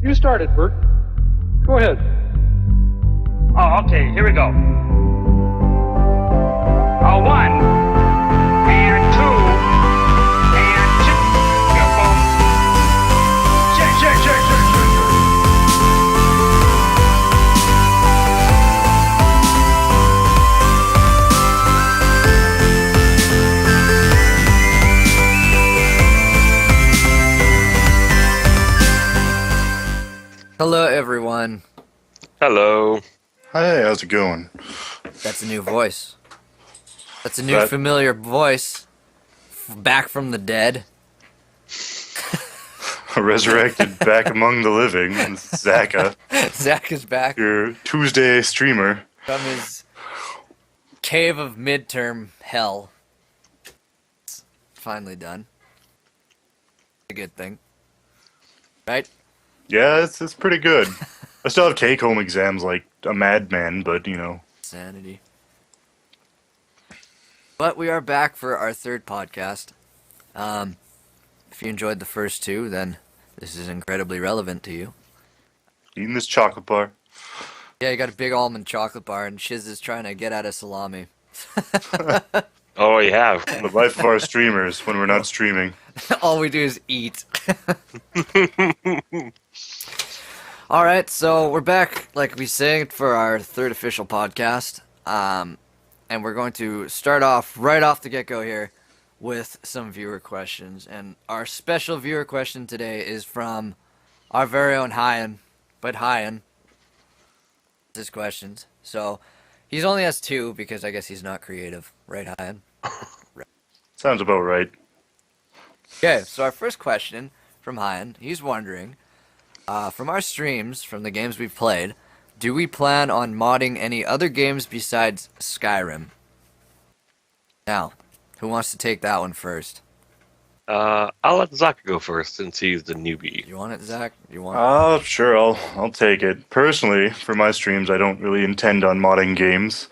You started, Bert. Go ahead. Oh, okay, here we go. One, and two, and check. Yeah, boom. Check. Hello, everyone. Hello. Hey, how's it going? That's a new voice. That's a new familiar voice. Back from the dead. Resurrected back among the living. Zakka, Zach is back your Tuesday streamer. from his cave of midterm hell. It's finally done. A good thing. Right? Yeah, it's pretty good. I still have take-home exams like a madman, but, you know. Sanity. But we are back for our third podcast. If you enjoyed the first two, then this is incredibly relevant to you. Eating this chocolate bar. Yeah, you got a big almond chocolate bar, and Shiz is trying to get at a salami. Oh, yeah. The life of our streamers when we're not streaming. All we do is eat. Alright, so we're back, like we said, for our third official podcast. And we're going to start off right off the get-go here with some viewer questions. And our special viewer question today is from our very own Hyan. But Hyan, his questions. So he's only has two because I guess he's not creative. Right, Hyan? Sounds about right. Okay, so our first question from Hyan, he's wondering, from our streams, from the games we've played, do we plan on modding any other games besides Skyrim? Now, who wants to take that one first? I'll let Zach go first since he's the newbie. You want it, Zach? You want it? Sure, I'll take it. Personally, for my streams, I don't really intend on modding games,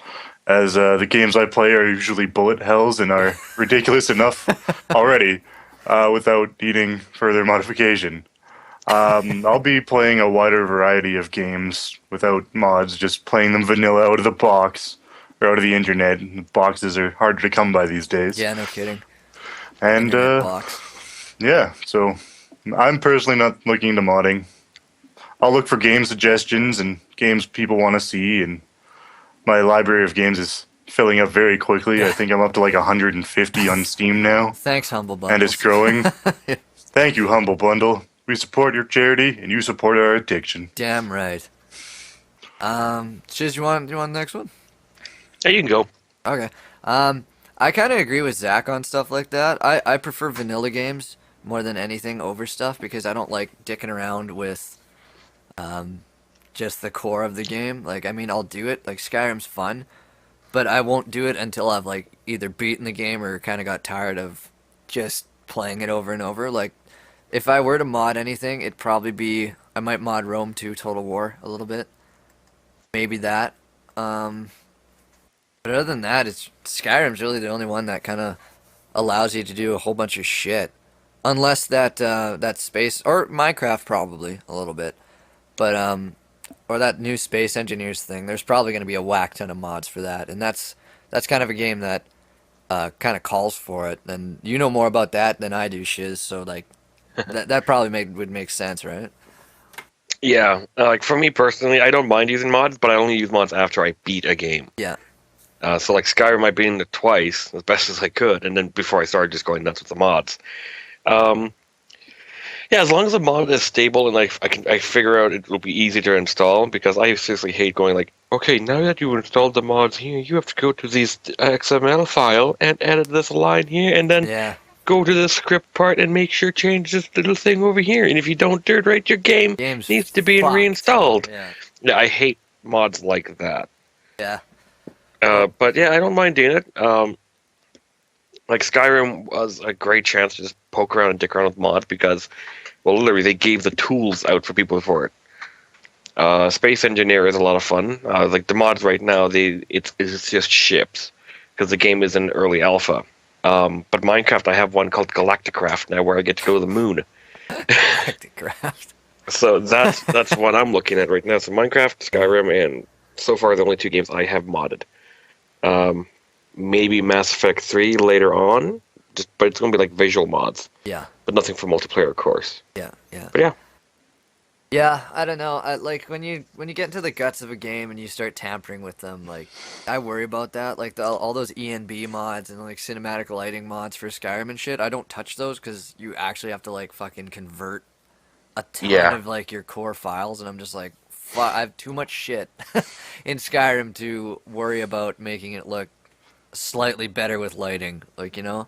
as the games I play are usually bullet hells and are ridiculous enough already, without needing further modification. I'll be playing a wider variety of games without mods, just playing them vanilla out of the box, or out of the internet. Boxes are harder to come by these days. Yeah, no kidding. And, Internet box. yeah, so I'm personally not looking into modding. I'll look for game suggestions and games people want to see, and my library of games is filling up very quickly. I think I'm up to like 150 on Steam now, Thanks, Humble Bundle. and it's growing. Thank you, Humble Bundle. We support your charity, and you support our addiction. Damn right. Shiz, you want the next one? Yeah, you can go. Okay. I kind of agree with Zach on stuff like that. I prefer vanilla games more than anything over stuff because I don't like dicking around with just the core of the game. Like, I mean, I'll do it. Like, Skyrim's fun, but I won't do it until I've, like, either beaten the game or kind of got tired of just playing it over and over. Like, if I were to mod anything, it'd probably be... I might mod Rome 2 Total War a little bit. Maybe that. But other than that, Skyrim's really the only one that kind of allows you to do a whole bunch of shit. Unless that space... Or Minecraft probably, a little bit. But, or that new Space Engineers thing. There's probably going to be a whack ton of mods for that. And that's kind of a game that kind of calls for it. And you know more about that than I do, Shiz. So, like, that probably would make sense, right? Yeah, like for me personally, I don't mind using mods, but I only use mods after I beat a game. Yeah. So like Skyrim, I beat it twice as best as I could, and then before I started just going nuts with the mods. Yeah, as long as the mod is stable and I figure out it will be easy to install, because I seriously hate going like, okay, now that you installed the mods here, you have to go to this XML file and edit this line here, and then go to the script part and make sure change this little thing over here. And if you don't do it right, your game needs to be reinstalled. Yeah, I hate mods like that. Yeah. But yeah, I don't mind doing it. Like Skyrim was a great chance to just poke around and dick around with mods because, well, literally they gave the tools out for people for it. Space Engineer is a lot of fun. Like the mods right now, it's just ships because the game is in early alpha. But Minecraft, I have one called Galacticraft now, where I get to go to the moon. Galacticraft. So that's what I'm looking at right now. So Minecraft, Skyrim, and so far the only 2 games I have modded. Maybe Mass Effect 3 later on, but it's gonna be like visual mods, Yeah, but nothing for multiplayer, of course. yeah, yeah. But yeah, Yeah, I don't know. Like when you get into the guts of a game and you start tampering with them, like I worry about that. Like all those ENB mods and like cinematic lighting mods for Skyrim and shit. I don't touch those because you actually have to like fucking convert a ton Yeah. of like your core files, and I'm just like, fuck, I have too much shit in Skyrim to worry about making it look slightly better with lighting. Like, you know?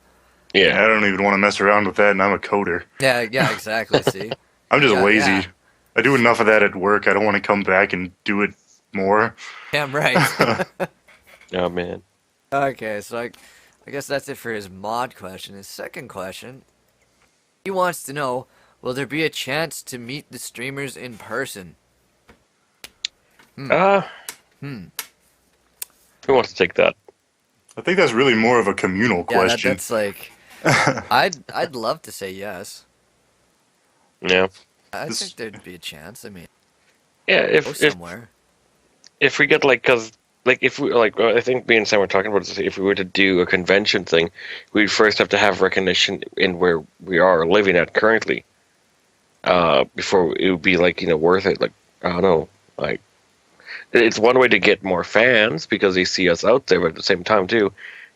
Yeah, I don't even want to mess around with that, and I'm a coder. Yeah, yeah, exactly. See, I'm just yeah, lazy. yeah. I do enough of that at work. I don't want to come back and do it more. Damn right. oh man. Okay, so I guess that's it for his mod question. His second question, he wants to know, will there be a chance to meet the streamers in person? Who wants to take that? I think that's really more of a communal Yeah, question. that's like, I'd love to say yes. Yeah. I This- think there'd be a chance. I mean, Yeah, go if somewhere. if we get because if we I think me and Sam were talking about this, if we were to do a convention thing, we'd first have to have recognition in where we are living at currently. Before it would be worth it. Like I don't know, like it's one way to get more fans because they see us out there, but at the same time too,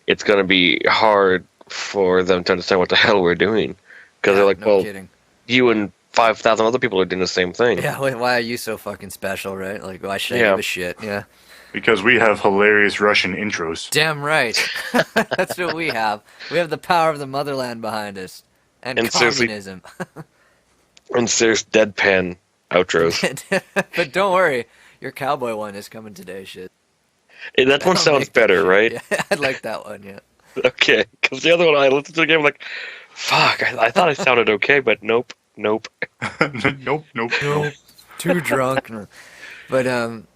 it's gonna be hard for them to understand what the hell we're doing because they're like, no well, kidding. you and 5,000 other people are doing the same thing. Yeah, why are you so fucking special, right? Like, why should I Yeah. give a shit? Yeah. Because we have hilarious Russian intros. Damn right. That's what we have. We have the power of the motherland behind us. And seriously- communism. And serious deadpan outros. But don't worry, your cowboy one is coming today, shit. That one I'll sounds make that better, shit. right? Yeah, I like that one, yeah. Okay, because the other one I listened to the game like, fuck, I thought I sounded okay, but nope. nope, nope, nope. Too drunk. No. But, and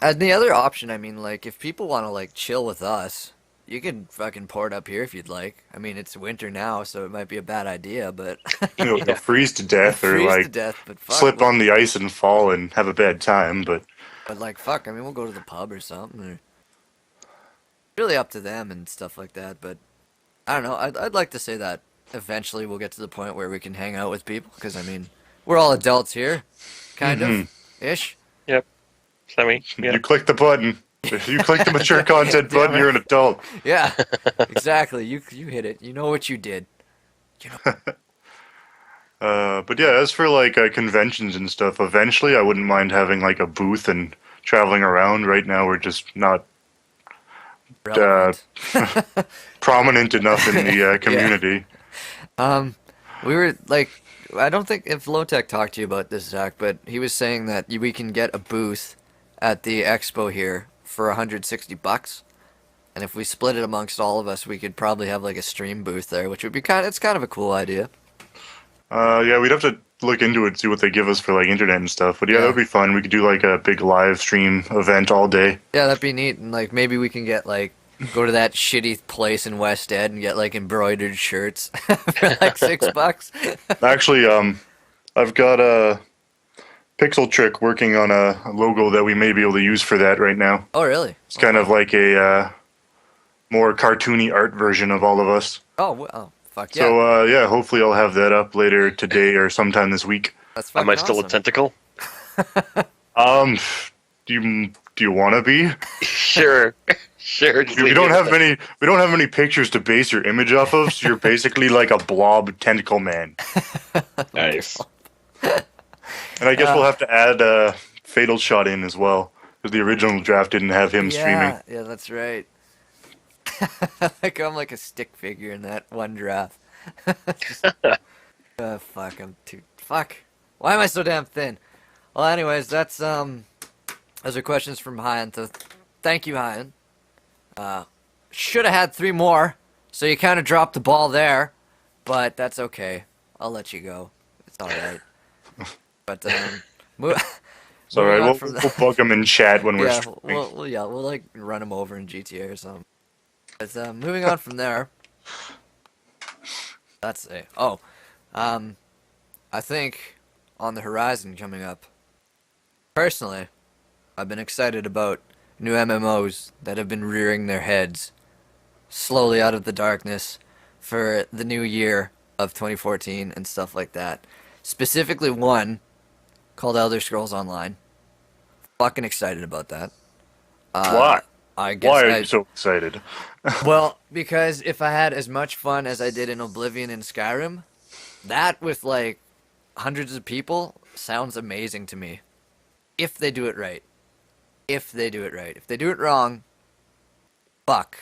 the other option, I mean, like, if people want to, like, chill with us, you can fucking port up here if you'd like. I mean, it's winter now, so it might be a bad idea, but... You'll freeze to death or freeze to like death, but fuck. slip on the ice and fall and have a bad time. But But like, fuck, I mean, we'll go to the pub or something. Or... Really up to them and stuff like that, but I don't know. I'd like to say that eventually we'll get to the point where we can hang out with people, because, I mean, we're all adults here, kind of, ish. Yep. Semi. Yeah. you click the button. If you click the mature content Damn button, you're an adult. Yeah, exactly. You hit it. You know what you did. But yeah, as for like conventions and stuff, eventually I wouldn't mind having like a booth and traveling around. Right now, we're just not Relevant. prominent enough in the community. We were like, I don't think if Lowtech talked to you about this, Zach, but he was saying that we can get a booth at the expo here for $160, and if we split it amongst all of us, we could probably have like a stream booth there, which would be it's kind of a cool idea. Yeah, we'd have to look into it, see what they give us for like internet and stuff. But yeah, Yeah. that would be fun. We could do like a big live stream event all day. Yeah, that'd be neat, and like maybe we can get like go to that shitty place in West Ed and get like embroidered shirts for like $6. Actually, I've got a Pixel Trick working on a logo that we may be able to use for that right now. Oh really? It's kind of like a more cartoony art version of all of us. Oh fuck yeah. So yeah, hopefully I'll have that up later today or sometime this week. That's fucking Am I still awesome. a tentacle? Do you want to be? Sure. Sure. just We leave don't it have at that. many pictures to base your image off of, so you're basically like a blob tentacle man. Nice. And I guess we'll have to add a Fatal Shot in as well, because the original draft didn't have him streaming. Yeah, that's right. Like I'm like a stick figure in that one draft. Fuck, I'm too fuck. Why am I so damn thin? Well, anyways, that's those are questions from Hyan. So thank you, Hyan. Should have had 3 more, so you kind of dropped the ball there, but that's okay. I'll let you go. It's all right. But It's alright, moving on we'll bug them in chat when we're yeah, streaming. we'll like run him over in GTA or something. But moving on from there. Let's see. I think on the horizon coming up. Personally, I've been excited about new MMOs that have been rearing their heads slowly out of the darkness for the new year of 2014 and stuff like that. Specifically one called Elder Scrolls Online. Fucking excited about that. Why? I guess Why are you so excited? well, because if I had as much fun as I did in Oblivion and Skyrim, that with like hundreds of people sounds amazing to me. If they do it right. If they do it right. If they do it wrong, fuck.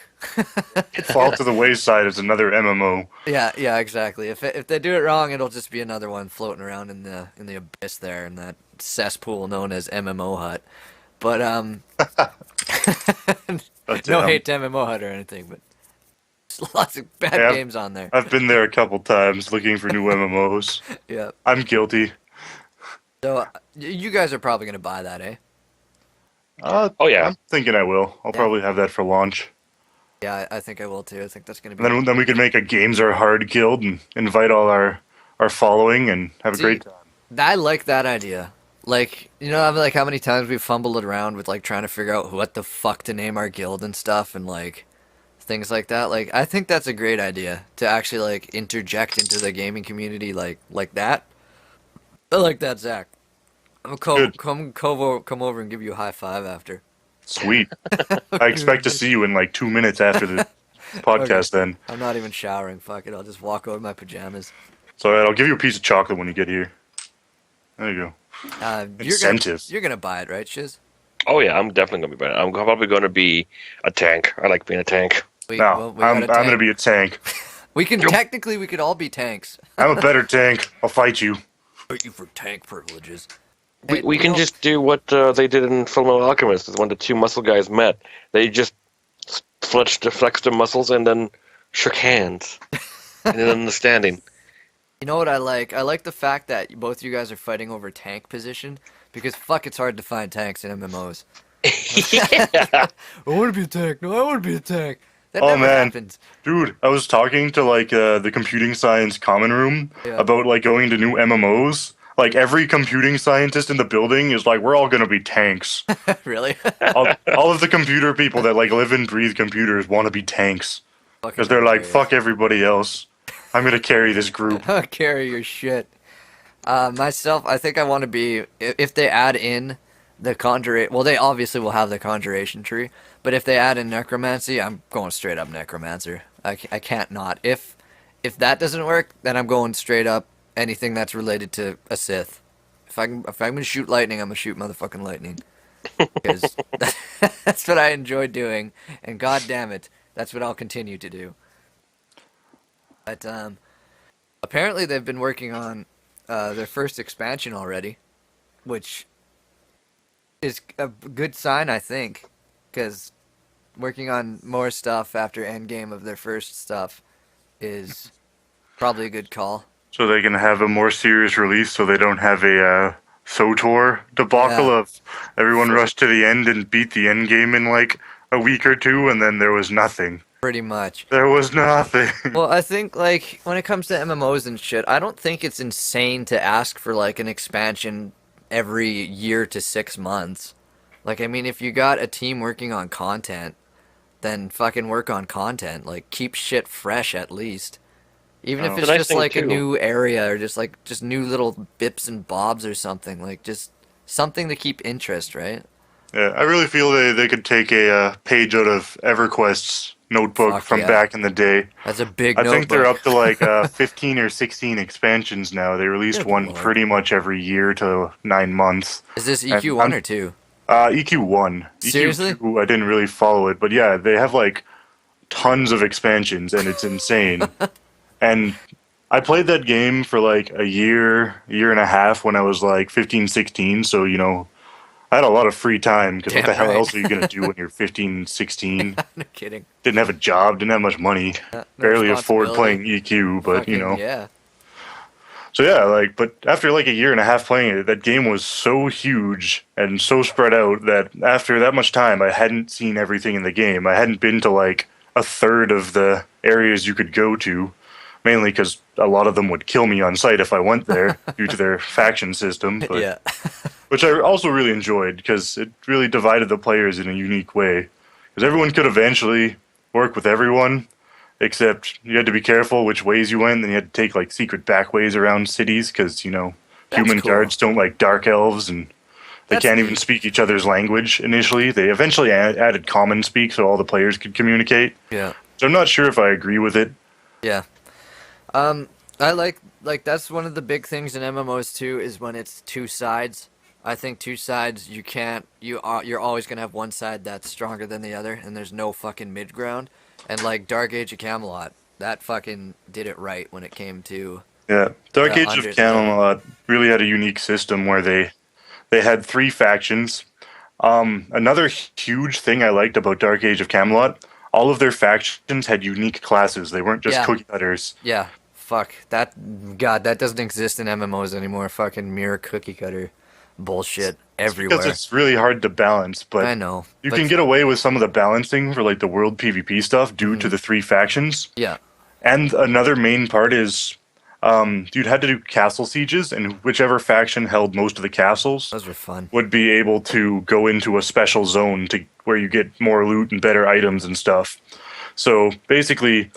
Fall to the Wayside is another MMO. Yeah, exactly. If they do it wrong, it'll just be another one floating around in the abyss there in that cesspool known as MMO Hut. But no hate to MMO Hut or anything, but there's lots of bad Yeah, games on there. I've been there a couple times looking for new MMOs. Yeah. I'm guilty. So you guys are probably gonna buy that, eh? Oh, yeah. I'm thinking I will. I'll probably have that for launch. Yeah, I think I will too. I think that's gonna be. And then we could make a Games Are Hard guild and invite all our following and have a great time. I like that idea. Like, you know, like how many times we've fumbled around with like trying to figure out what the fuck to name our guild and stuff and like things like that. Like, I think that's a great idea to actually like interject into the gaming community like that. I like that, Zach. I'm gonna Good. come over and give you a high five after. Sweet. I expect to see you in like 2 minutes after the podcast then. I'm not even showering. Fuck it. I'll just walk over in my pajamas. So I'll give you a piece of chocolate when you get here. There you go. Incentive. You're gonna buy it, right, Shiz? Oh yeah, I'm definitely gonna be better. I'm probably gonna be a tank. I like being a tank. No, We got I'm a going to tank. be a tank. We can technically we could all be tanks. I'm a better tank. I'll fight you. Put you for tank privileges. We can just do what they did in Fullmetal Alchemist when the two muscle guys met. They just flexed their muscles and then shook hands in an understanding. You know what I like? I like the fact that both you guys are fighting over tank position because fuck, it's hard to find tanks in MMOs. I want to be a tank. No, I want to be a tank. That Oh, never man. happens. Dude, I was talking to like the computing science common room Yeah. about like going to new MMOs. Like every computing scientist in the building is like, we're all gonna be tanks. Really? all of the computer people that like live and breathe computers want to be tanks because they're like, fuck everybody else. I'm gonna carry this group. Carry your shit. Myself, I think I want to be. If they add in the conjure, well, they obviously will have the conjuration tree. But if they add in necromancy, I'm going straight up necromancer. I can't not. If that doesn't work, then I'm going straight up anything that's related to a Sith. If I'm gonna shoot lightning, I'm gonna shoot motherfucking lightning. Because that's what I enjoy doing, and god damn it, that's what I'll continue to do. But apparently they've been working on their first expansion already, which is a good sign, I think, because working on more stuff after endgame of their first stuff is probably a good call. So they can have a more serious release so they don't have a SOTOR debacle Yeah. of everyone rushed to the end and beat the end game in like a week or two and then there was nothing. Pretty much. There was nothing. Well, I think, like, when it comes to MMOs and shit, I don't think it's insane to ask for, like, an expansion every year to 6 months. Like, I mean, if you got a team working on content, then fucking work on content. Like, keep shit fresh at least. Even if Oh. it's The nice just, thing, like, a too- new area or just new little bips and bobs or something. Like, just something to keep interest, right? Yeah, I really feel they could take a page out of EverQuest's notebook Fuck from yeah. back in the day. That's a big I notebook. think they're up to like 15 or 16 expansions now. They released Good one lord. pretty much every year to 9 months. Is this And EQ1 I'm- or 2? EQ1. Seriously? EQ2, I didn't really follow it, but yeah, they have like tons of expansions and it's insane. And I played that game for like a year and a half when I was like 15, 16, so you know, I had a lot of free time because what Damn the hell right. else are you going to do when you're 15, 16? No kidding. Didn't have a job, didn't have much money, No barely afford playing responsibility. EQ, but Fucking, you know. Yeah. So yeah, like, but after like a year and a half playing it, that game was so huge and so spread out that after that much time, I hadn't seen everything in the game. I hadn't been to like a third of the areas you could go to. mainly because a lot of them would kill me on sight if I went there due to their faction system. But, Yeah. which I also really enjoyed because it really divided the players in a unique way. Because everyone could eventually work with everyone, except you had to be careful which ways you went. Then you had to take like secret back ways around cities because That's human cool. guards don't like dark elves and they That's can't even neat. speak each other's language initially. They eventually added common speak so all the players could communicate. Yeah. So I'm not sure if I agree with it. Yeah. I like that's one of the big things in MMOs too is when it's two sides. I think two sides you're always gonna have one side that's stronger than the other, and there's no fucking mid ground. And like Dark Age of Camelot, that fucking did it right when it came to Yeah, Dark Age under of Camelot really had a unique system where they had 3 factions. Another huge thing I liked about Dark Age of Camelot, all of their factions had unique classes. They weren't just Yeah. cookie cutters. yeah. Fuck that. God, that doesn't exist in MMOs anymore. Fucking mirror cookie cutter bullshit everywhere. Because it's really hard to balance, but I know. you but- can get away with some of the balancing for like the world PvP stuff due to the 3 factions. Yeah. And another main part is you'd had to do castle sieges, and whichever faction held most of the castles Those were fun. would be able to go into a special zone to where you get more loot and better items and stuff. So basically,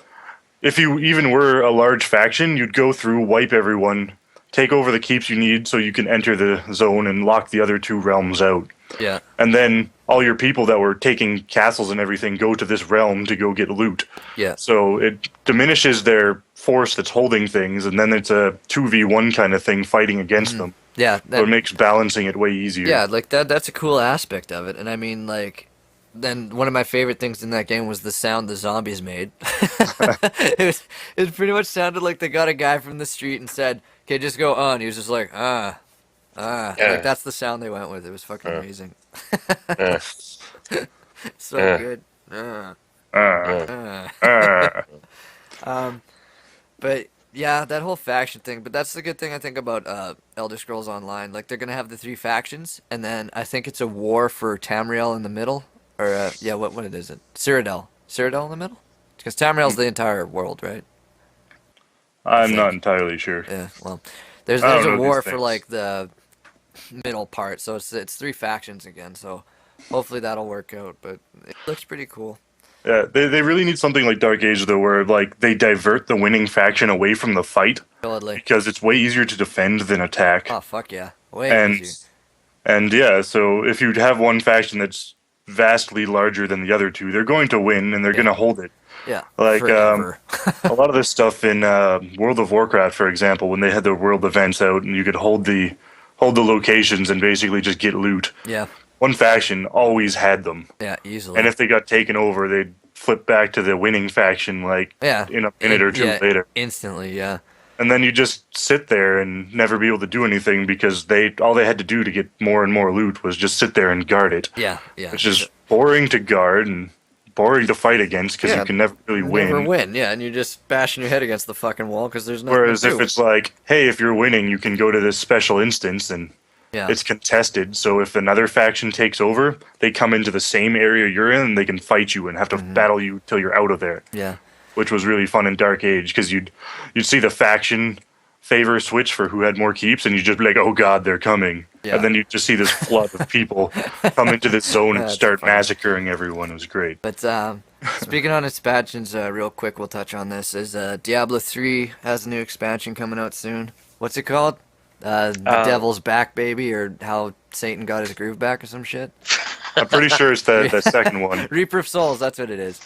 if you even were a large faction, you'd go through, wipe everyone, take over the keeps you need so you can enter the zone and lock the other 2 realms out. Yeah. And then all your people that were taking castles and everything go to this realm to go get loot. Yeah. So it diminishes their force that's holding things, and then it's a 2v1 kind of thing fighting against them. Yeah. So it makes balancing it way easier. Yeah, like that's a cool aspect of it. And I mean, like, then one of my favorite things in that game was the sound the zombies made. it pretty much sounded like they got a guy from the street and said, "Okay, just go on." He was just like, Yeah. like that's the sound they went with. It was fucking amazing. Yeah. So Yeah. good. Uh, But yeah, that whole faction thing. But that's the good thing I think about Elder Scrolls Online. Like they're gonna have the 3 factions, and then I think it's a war for Tamriel in the middle, or yeah, what it is it? Cyrodiil. Cyrodiil in the middle? Because Tamriel's the entire world, right? I'm not entirely sure. Yeah. Well, there's I don't a know war these for things. like the middle part, so it's 3 factions again. So hopefully that'll work out. But it looks pretty cool. Yeah, they really need something like Dark Age though, where like they divert the winning faction away from the fight Totally. because it's way easier to defend than attack. Oh fuck yeah. Way And easier. and yeah, so if you have one faction that's vastly larger than the other 2, they're going to win and they're going to hold it. Yeah. Like forever. a lot of this stuff in World of Warcraft, for example, when they had their world events out and you could hold the locations and basically just get loot. Yeah. One faction always had them, Yeah. Easily. and if they got taken over, they'd flip back to the winning faction like Yeah. in a minute or 2 yeah, later. Instantly, yeah. And then you just sit there and never be able to do anything because all they had to do to get more and more loot was just sit there and guard it, Yeah, yeah. which is boring to guard and boring to fight against because Yeah, you can never really win. Never win, yeah, and you're just bashing your head against the fucking wall because there's nothing Whereas to if do. it's like, hey, if you're winning, you can go to this special instance and yeah. it's contested. So if another faction takes over, they come into the same area you're in and they can fight you and have to battle you till you're out of there, Yeah. which was really fun in Dark Age because you'd see the faction favor switch for who had more keeps, and you'd just be like, oh god, they're coming. Yeah. And then you'd just see this flood of people come into this zone and That's start funny. massacring everyone. It was great. But speaking on expansions, real quick, we'll touch on this. Is Diablo 3 has a new expansion coming out soon. What's it called? The Devil's Back, baby, or how Satan got his groove back, or some shit. I'm pretty sure it's the second one. Reaper of Souls, that's what it is.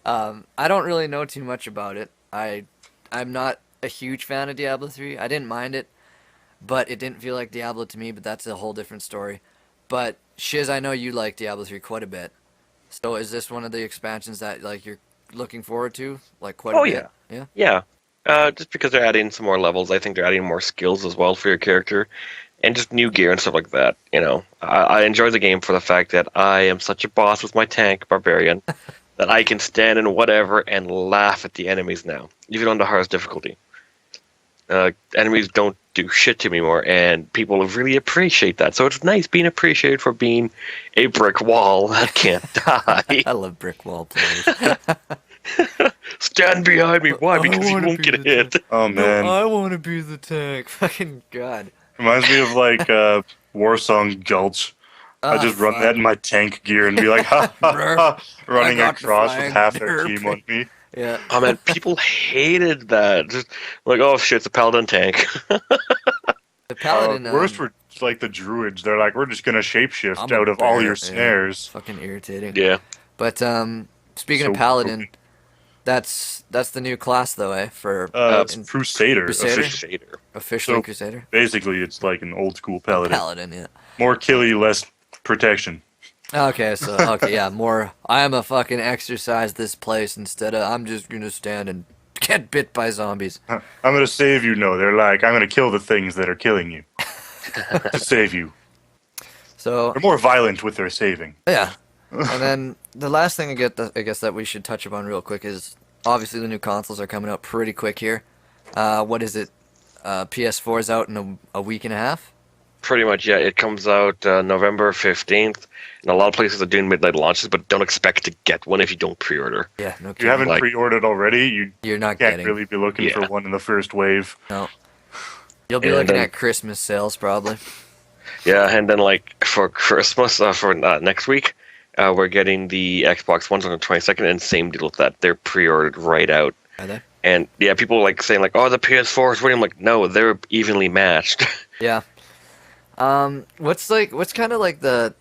I don't really know too much about it. I'm not a huge fan of Diablo 3. I didn't mind it, but it didn't feel like Diablo to me, but that's a whole different story. But Shiz, I know you like Diablo 3 quite a bit. So is this one of the expansions that like you're looking forward to? Like quite a bit? yeah. Yeah? Yeah. Just because they're adding some more levels, I think they're adding more skills as well for your character, and just new gear and stuff like that. You know, I enjoy the game for the fact that I am such a boss with my tank barbarian that I can stand in whatever and laugh at the enemies now, even on the hardest difficulty. Enemies don't do shit to me anymore, and people really appreciate that. So it's nice being appreciated for being a brick wall that can't die. I love brick wall players. Stand behind me. Why? Because you won't get hit. Oh man, I want to be the tank. Fucking god. reminds me of like Warsong Gulch. I just run that in my tank gear and be like, ha ha ha, running got the across with flag. half their Derp. team on me. Yeah. Oh man, people hated that. Just like, oh shit, it's a paladin tank. The paladin. Worst were like the druids. They're like, we're just gonna shapeshift I'm a out of all bear, your yeah. snares. Fucking irritating. Yeah. But speaking So of paladin, broken. that's the new class though, eh? For It's in- Crusader. Crusader? Crusader. officially so- Crusader. Basically, it's like an old school paladin. Paladin, yeah. More killy, less protection. Okay, yeah, more. I am a fucking exercise this place instead of I'm just gonna stand and get bit by zombies. I'm gonna save you. No, they're like, I'm gonna kill the things that are killing you to save you. So They're more violent with their saving. yeah, and then the last thing I guess that we should touch upon real quick is obviously the new consoles are coming out pretty quick here. What is it? PS4 is out in a week and a half. Pretty much, yeah. It comes out November 15th, and a lot of places are doing midnight launches, but don't expect to get one if you don't pre-order. Yeah, no If kidding. you haven't Like- pre-ordered already, You're not can't getting. really be looking Yeah. for one in the first wave. No. You'll be And looking then- at Christmas sales probably. Yeah, and then like for Christmas, for next week, we're getting the Xbox Ones on the 22nd, and same deal with that. They're pre-ordered right out. Are they? And yeah, people like saying like, "Oh, the PS4 is winning." I'm like, no, they're evenly matched. Yeah. What's kind of like the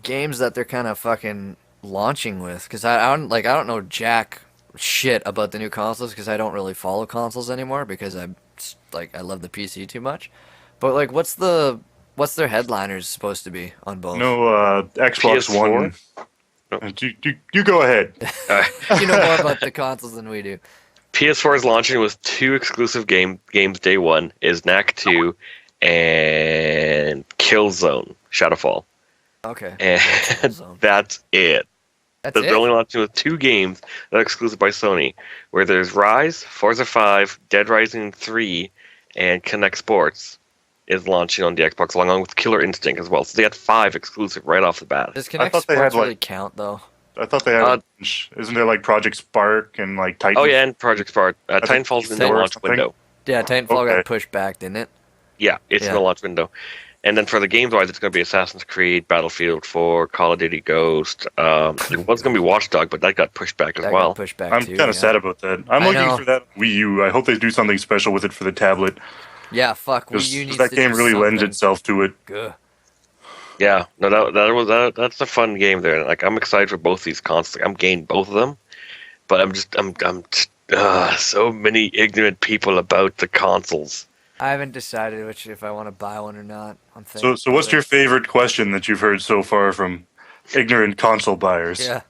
games that they're kind of fucking launching with? Because I don't know jack shit about the new consoles because I don't really follow consoles anymore because I love the PC too much. But like, what's their headliners supposed to be on both? No, Xbox PS4? One. You go ahead. You know more about the consoles than we do. PS4 is launching with 2 exclusive games day one is Knack 2 and Killzone Shadowfall. Okay. And Killzone. that's it. That's They're it. only launching with 2 games that are exclusive by Sony, where there's Rise, Forza 5, Dead Rising 3, and Connect Sports is launching on the Xbox along with Killer Instinct as well. So they had 5 exclusive right off the bat. Does Connect thought they Sports had, like- really count though? I thought they had. Uh, Isn't there like Project Spark and like Titan? Oh yeah, and Project Spark. Titanfall's in the Titanfall launch something. window. Yeah, Titanfall Okay. got pushed back, didn't it? Yeah, it's in Yeah. the launch window. And then for the games wise, it's going to be Assassin's Creed, Battlefield 4, Call of Duty Ghost. It was going to be Watchdog, but that got pushed back as That well. got pushed back I'm too. kind of yeah. sad about that. I'm I looking know. for that Wii U. I hope they do something special with it for the tablet. Yeah, fuck. Wii Because U needs that to game do really lends something. itself to it. Good. Yeah, no, that's a fun game there. Like I'm excited for both these consoles. Like, I'm getting both of them, but I'm just so many ignorant people about the consoles. I haven't decided if I want to buy one or not. I'm So, thinking. so what's your favorite question that you've heard so far from ignorant console buyers? Yeah.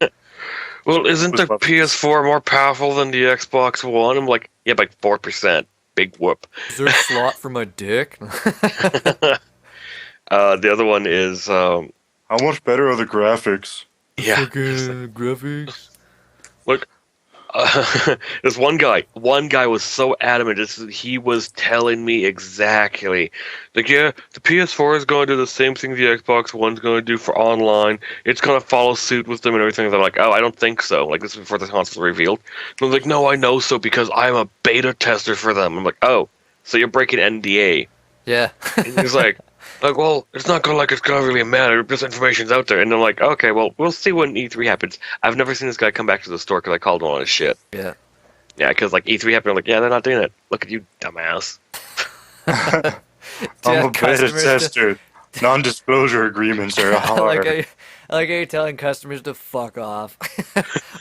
Well, isn't the Which one? PS4 more powerful than the Xbox One? I'm like, yeah, by 4%. Big whoop. Is there a slot for my dick? The other one is, How much better are the graphics? yeah. Fucking graphics. Look, there's one guy was so adamant. He was telling me exactly, like, yeah, the PS4 is going to do the same thing the Xbox One's going to do for online. It's going to follow suit with them and everything. And I'm like, oh, I don't think so. Like, this is before the console revealed. And I'm like, no, I know so because I'm a beta tester for them. I'm like, oh, so you're breaking NDA. Yeah. And he's like, well, it's not gonna it's gonna really matter. This information's out there, and I'm like, okay, well, we'll see when E3 happens. I've never seen this guy come back to the store because I called him on his shit. Yeah. Yeah, because like E3 happened, I'm like, yeah, they're not doing it. Look at you, dumbass. I'm Yeah, a beta customers tester. Non-disclosure agreements are I hard. like how you're telling customers to fuck off.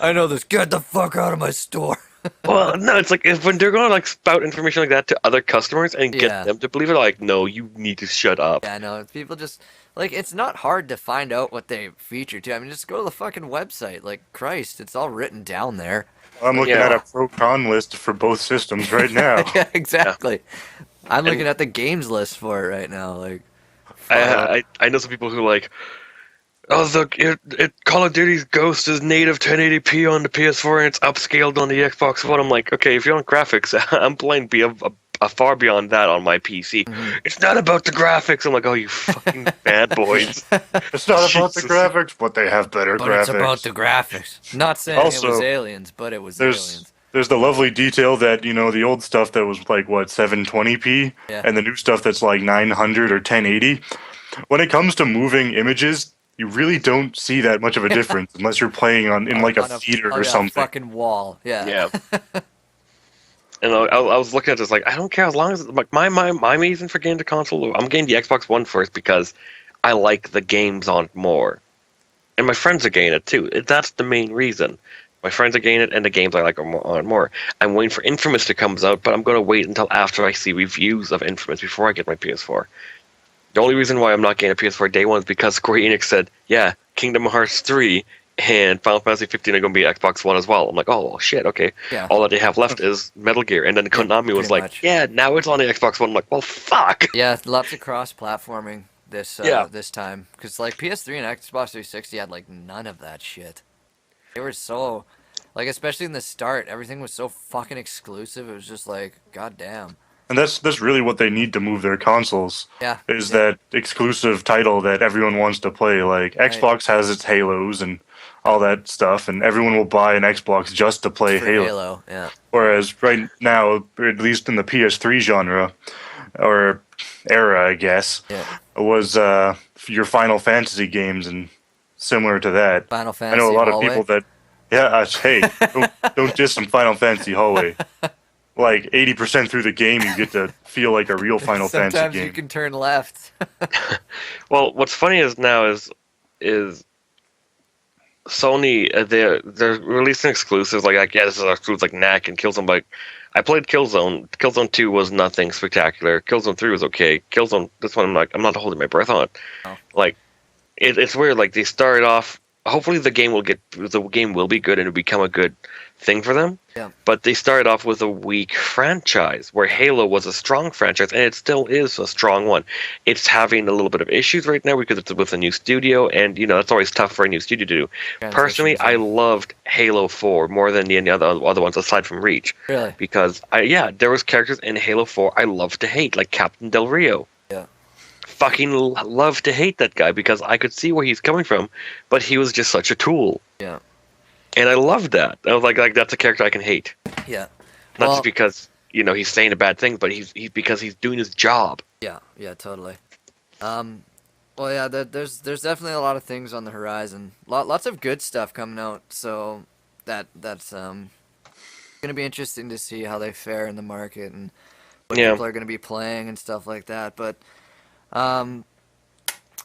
I know this. Get the fuck out of my store. Well, no, it's like when they're gonna like spout information like that to other customers and Yeah. get them to believe it, like, no, you need to shut up. Yeah, I know. People just like it's not hard to find out what they feature too. I mean, just go to the fucking website. Like Christ, it's all written down there. I'm looking Yeah. at a pro-con list for both systems right now. Yeah, exactly. I'm looking at the games list for it right now. Like, I know some people who like, Oh, Call of Duty's Ghost is native 1080p on the PS4 and it's upscaled on the Xbox One. I'm like, okay, if you want graphics, I'm playing a far beyond that on my PC. It's not about the graphics. I'm like, oh, you fucking bad boys. It's not about the Jesus. graphics, but they have better But graphics. it's about the graphics. Not saying it was Also, aliens, but it was There's aliens. there's the lovely detail that the old stuff that was like what 720p, Yeah. and the new stuff that's like 900 or 1080. When it comes to moving images, you really don't see that much of a difference unless you're playing in like a On theater on or a something. fucking wall. Yeah. Yeah. And I was looking at this like, I don't care as long as like my reason for getting the console. I'm getting the Xbox One first because I like the games on it more, and my friends are getting it too. That's the main reason. My friends are getting it, and the games I like are on it more. I'm waiting for Infamous to come out, but I'm going to wait until after I see reviews of Infamous before I get my PS4. The only reason why I'm not getting a PS4 day one is because Square Enix said, yeah, Kingdom Hearts 3 and Final Fantasy 15 are going to be Xbox One as well. I'm like, oh, well, shit, okay. Yeah. All that they have left is Metal Gear. And then Konami was pretty like, much. yeah, now it's on the Xbox One. I'm like, well, fuck. Yeah, lots of cross-platforming this Yeah. this time, because like PS3 and Xbox 360 had like none of that shit. They were so, like, especially in the start, everything was so fucking exclusive. It was just like, goddamn. And that's really what they need to move their consoles. Yeah. Is yeah. that exclusive title that everyone wants to play. Like Right. Xbox has its Halos and all that stuff, and everyone will buy an Xbox just to play For Halo. Yeah. Whereas right now, at least in the PS3 genre or era, I guess, Yeah. was your Final Fantasy games and similar to that. Final I Fantasy know a lot Hallway. of people that, hey, don't diss some Final Fantasy Hallway. Like 80% through the game, you get to feel like a real Final Sometimes Fantasy game. you can turn left. Well, what's funny is now is Sony, they're releasing exclusives like yeah, this is our exclusive like Knack and Killzone. Like I played Killzone. Killzone 2 was nothing spectacular. Killzone 3 was okay. Killzone, this one I'm not holding my breath on. Oh. Like it's weird. Like they started off. Hopefully the game will be good and it'll become a good thing for them. Yeah. But they started off with a weak franchise where Halo was a strong franchise and it still is a strong one. It's having a little bit of issues right now because it's with a new studio and it's always tough for a new studio to do. Personally, I loved Halo 4 more than any other ones aside from Reach. Really? Because there was characters in Halo 4 I loved to hate, like Captain Del Rio. Yeah. Fucking love to hate that guy because I could see where he's coming from, but he was just such a tool. Yeah. And I loved that. I was like that's a character I can hate. Yeah. Not Well- just because, he's saying a bad thing, but he's because he's doing his job. Yeah, totally. Well, yeah, there's definitely a lot of things on the horizon. Lots of good stuff coming out. So that's gonna be interesting to see how they fare in the market and what people are gonna be playing and stuff like that. But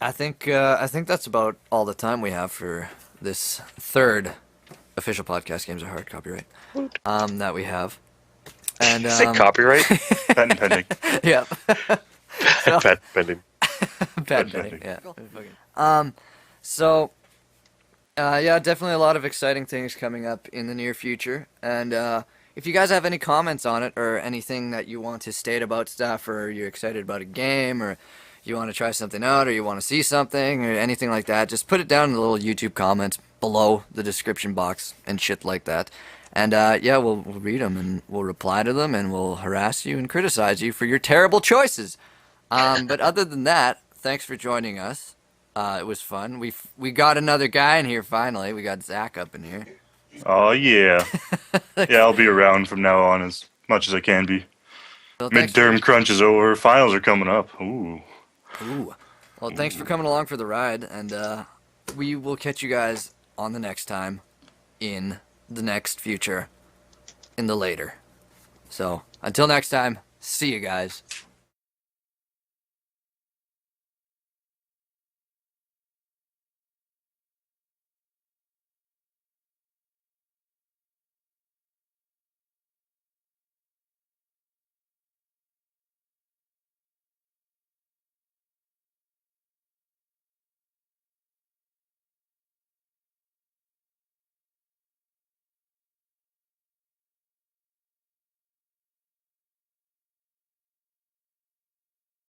I think that's about all the time we have for this third official podcast. Games are hard copyright. That we have. And Say copyright. Patent pending. yeah. Patent pending. Bad betting, yeah. So, yeah, definitely a lot of exciting things coming up in the near future. And if you guys have any comments on it or anything that you want to state about stuff, or you're excited about a game, or you want to try something out, or you want to see something, or anything like that, just put it down in the little YouTube comments below the description box and shit like that. And yeah, we'll read them and we'll reply to them and we'll harass you and criticize you for your terrible choices. But other than that, thanks for joining us. It was fun. We got another guy in here finally. We got Zach up in here. Oh yeah, yeah. I'll be around from now on as much as I can be. So thanks Midterm crunch is over. Finals are coming up. Ooh. Ooh. Well, thanks for coming along for the ride, and we will catch you guys on the next time, in the next future, in the later. So, until next time, see you guys.